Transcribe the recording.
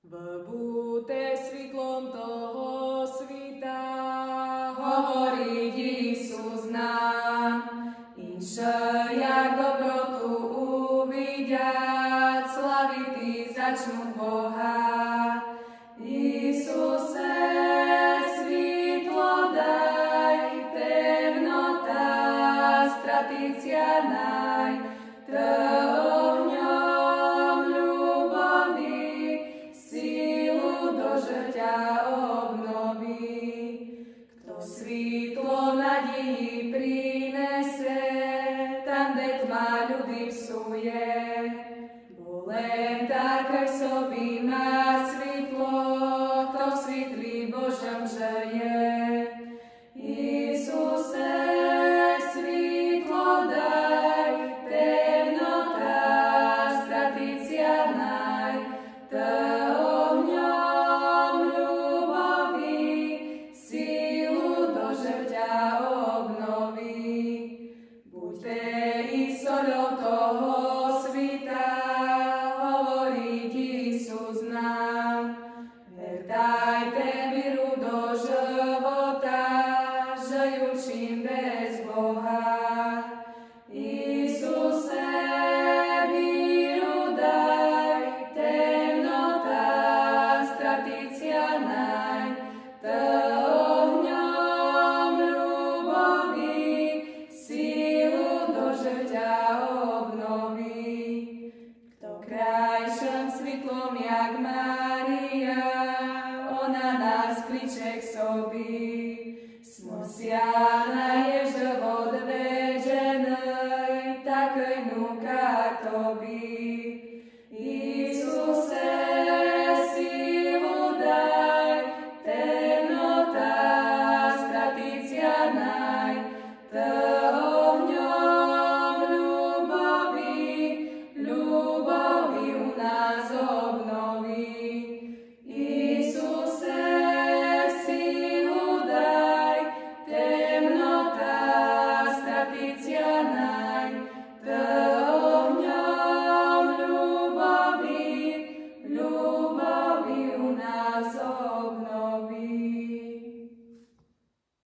Vbúte svitlom toho svita, hovorí Isus nám, inže jak dobrotu uvidiac, slavity začnú Boha. Isuse, svitlo daj, temnota stratícia naj, ohňom ľubovi sílu do žrťa obnoví. Kto svitlo nadeji prinese, tam, kde tma ľudí psuje, bo len tak krv sobí má svitlo, kto v svitli Božom žije. Isuse, svitlo daj, temnota stratícia naj, ohňom ľubovi sílu do žrťa obnoví. Buďte i soľou toho svita, hovorí Isus nám. Vertajte víru do života, žijúcim bez Boha. Isuse, víru daj, temnota stratícia naj, ohňom ľubovi sílu do žrťa obnoví. Kto krajším svitlom jak Mária, ona nás kliče k sobi. Smo